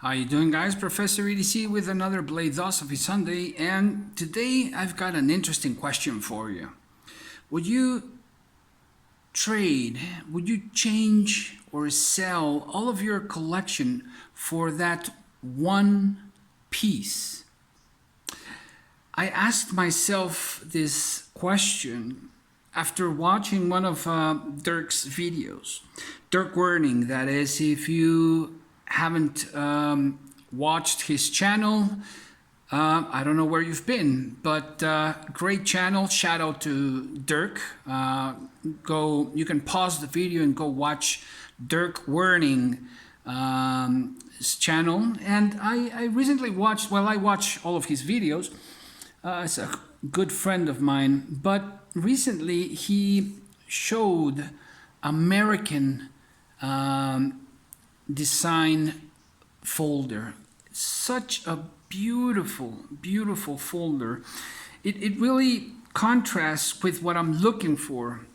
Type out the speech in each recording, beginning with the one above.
How you doing, guys? Professor EDC with another BLADE-OSOPHY Sunday, and today I've got an interesting question for you. Would you trade, would you change or sell all of your collection for that one piece? I asked myself this question after watching one of Dirk's videos. Dirk Werning, that is. If you haven't watched his channel, I don't know where you've been, but great channel. Shout out to Dirk. You can pause the video and go watch Dirk Werning channel. And I recently watched, well, I watch all of his videos. It's a good friend of mine, but recently he showed American design folder. Such a beautiful folder. It really contrasts with what I'm looking for,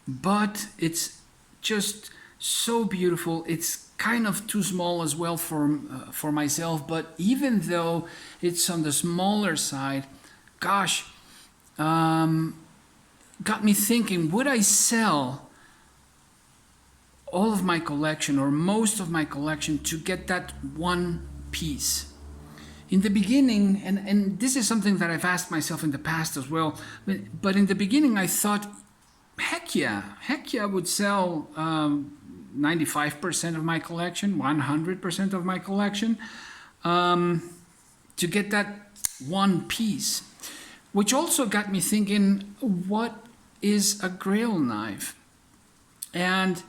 but it's just so beautiful. It's kind of too small as well for myself, but even though it's on the smaller side, gosh, got me thinking, would I sell all of my collection or most of my collection to get that one piece? In the beginning, and this is something that I've asked myself in the past as well, but in the beginning I thought, heck yeah, I would sell 95% of my collection, 100% of my collection, to get that one piece. Which also got me thinking, what is a Grail knife? And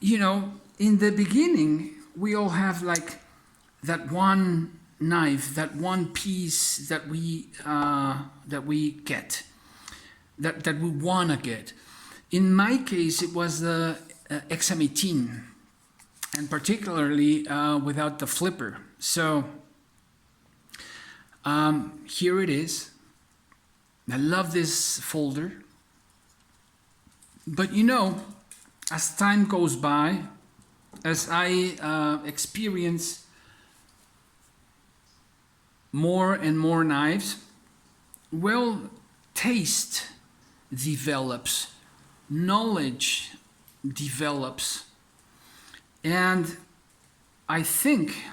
you know, in the beginning, we all have like that one knife, that one piece that we get, that we wanna get. In my case, it was the XM18, and particularly without the flipper. So here it is. I love this folder. But you know, as time goes by, as I experience more and more knives, well, taste develops, knowledge develops, and I think,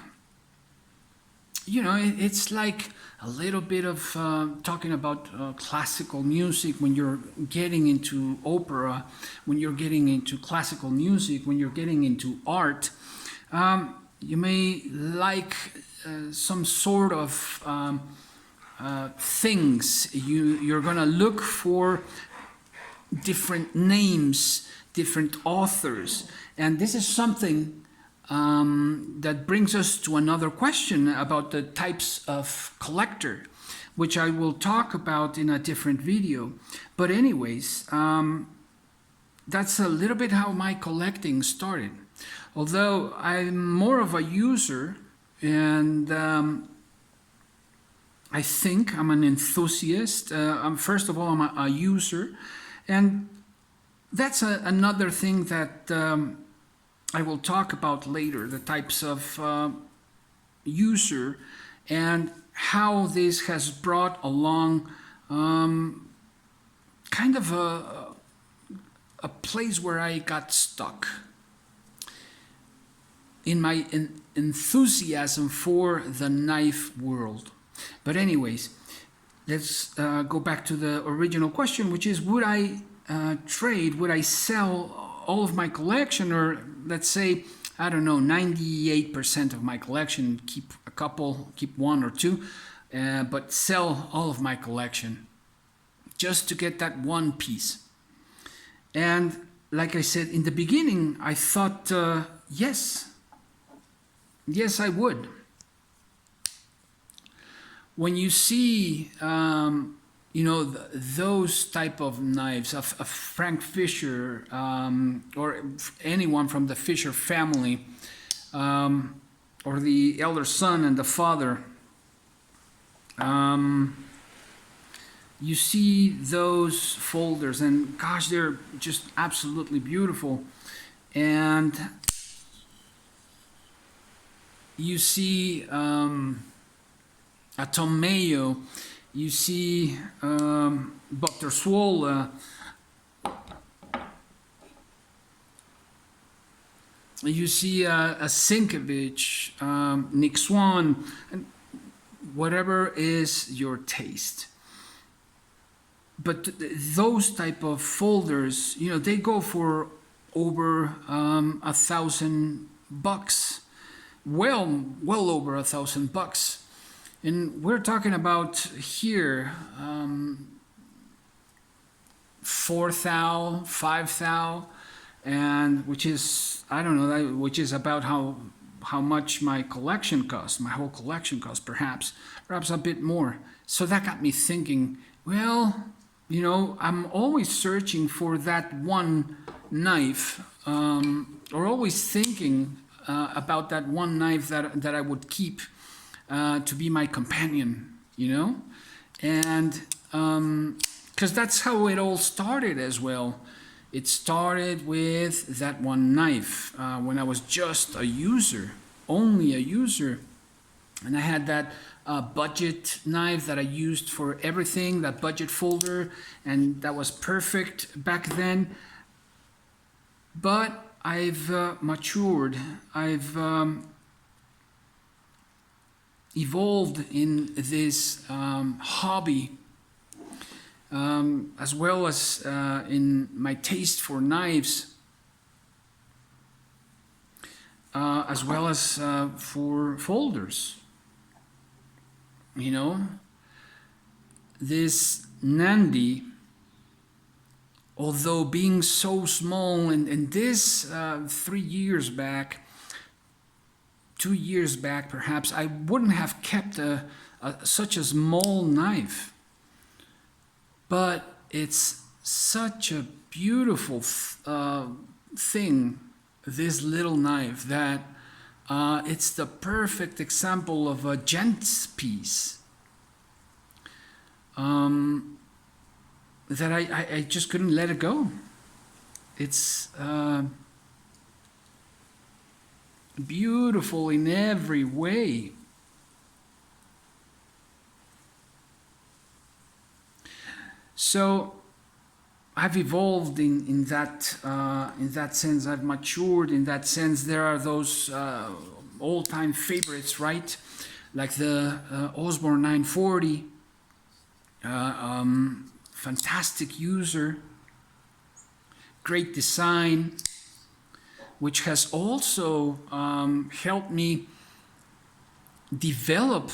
you know, it's like a little bit of talking about classical music. When you're getting into opera, when you're getting into classical music, when you're getting into art, you may like some sort of things. You're gonna look for different names, different authors, and this is something that brings us to another question about the types of collector, which I will talk about in a different video. But anyways, that's a little bit how my collecting started. Although I'm more of a user, and I think I'm an enthusiast. First of all, I'm a user, and that's another thing that I will talk about later, the types of user and how this has brought along kind of a place where I got stuck in my enthusiasm for the knife world. But anyways, let's go back to the original question, which is, would I trade, would I sell all of my collection, or let's say, I don't know, 98% of my collection, keep a couple, keep one or two, but sell all of my collection just to get that one piece? And like I said, in the beginning, I thought, yes, I would. When you see, you know, those type of knives of Frank Fisher, or anyone from the Fisher family, or the elder son and the father, you see those folders, and gosh, they're just absolutely beautiful. and you see a Tom Mayo, you see Dr. Swola, you see a Sienkiewicz, Nick Swan, and whatever is your taste. But those type of folders, you know, they go for over $1,000, well over $1,000. And we're talking about here 4 thou, 5 thou, and which is, I don't know, which is about how much my collection costs, my whole collection costs, perhaps a bit more. So that got me thinking, well, you know, I'm always searching for that one knife, or always thinking about that one knife that I would keep to be my companion, you know? And because that's how it all started as well. It started with that one knife when I was just a user, only a user. And I had that budget knife that I used for everything, that budget folder, and that was perfect back then. But I've matured, I've evolved in this hobby, as well as in my taste for knives, as well as for folders. You know, this Nandi, although being so small, and this 3 years back, 2 years back perhaps, I wouldn't have kept such a small knife. But it's such a beautiful thing, this little knife, that it's the perfect example of a gent's piece. That I just couldn't let it go. It's beautiful in every way. So I've evolved in that sense. I've matured in that sense. There are those all-time favorites, right? Like the Osborne 940. Fantastic user, great design, which has also helped me develop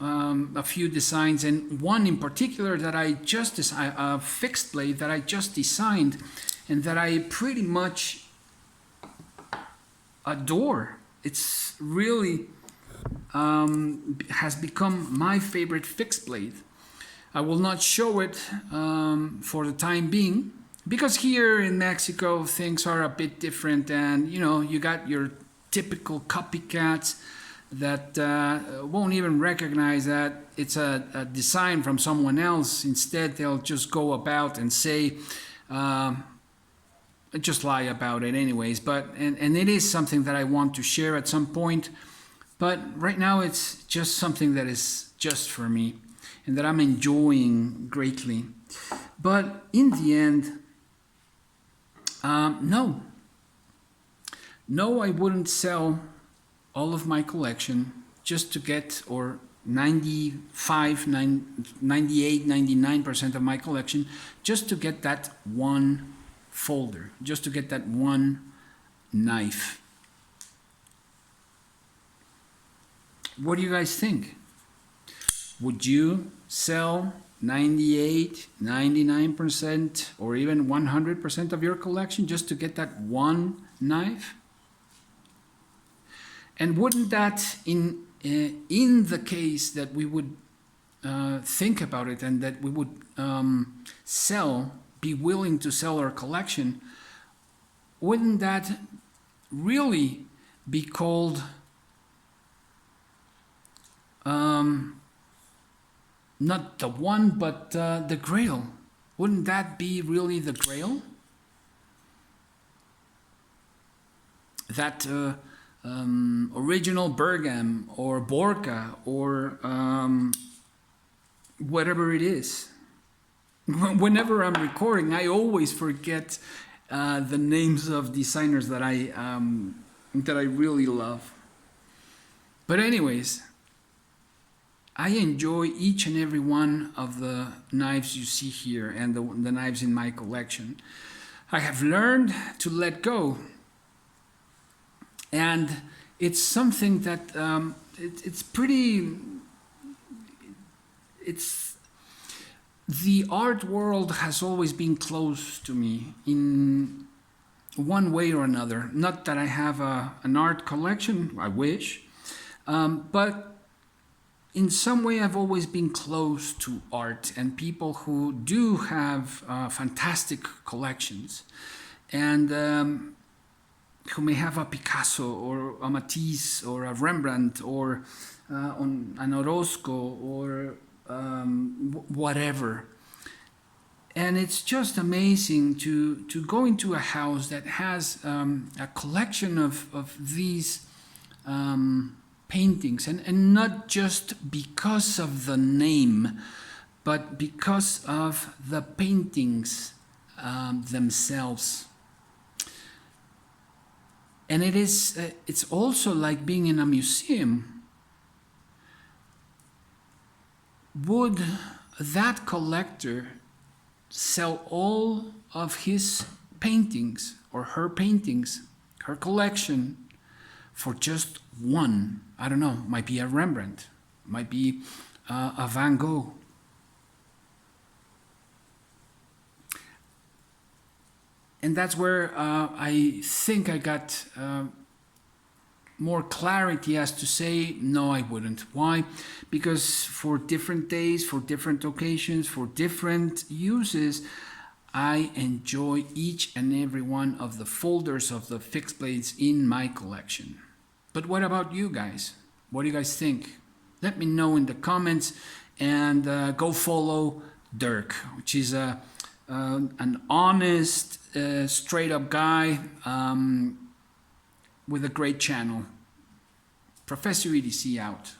a few designs, and one in particular that I just designed, a fixed blade that I just designed, and that I pretty much adore. It's really has become my favorite fixed blade. I will not show it for the time being, because here in Mexico things are a bit different, and you know, you got your typical copycats that won't even recognize that it's a design from someone else. Instead, they'll just go about and say, just lie about it anyways. But and it is something that I want to share at some point, but right now it's just something that is just for me and that I'm enjoying greatly. But in the end, no, I wouldn't sell all of my collection just to get, or 95, 98, 99% of my collection, just to get that one folder, just to get that one knife. What do you guys think? Would you sell 98, 99%, or even 100% of your collection just to get that one knife? And wouldn't that, in the case that we would think about it, and that we would be willing to sell our collection, wouldn't that really be called not the one, but the Grail? Wouldn't that be really the Grail? that original Bergam or Borka or whatever it is. Whenever I'm recording, I always forget the names of designers that I really love. But anyways, I enjoy each and every one of the knives you see here and the knives in my collection. I have learned to let go, and it's something that it's the art world has always been close to me in one way or another. Not that I have an art collection, I wish, but in some way I've always been close to art and people who do have fantastic collections, and who may have a Picasso or a Matisse or a Rembrandt or an Orozco or whatever. And it's just amazing to go into a house that has a collection of these paintings, and not just because of the name, but because of the paintings themselves. And it's also like being in a museum. Would that collector sell all of his paintings or her paintings, her collection, for just one? I don't know, might be a Rembrandt, might be a Van Gogh. And that's where I think I got more clarity as to say, no, I wouldn't. Why? Because for different days, for different occasions, for different uses, I enjoy each and every one of the folders of the fixed blades in my collection. But what about you guys? What do you guys think? Let me know in the comments, and go follow Dirk, which is an honest, straight up guy with a great channel. Professor EDC out.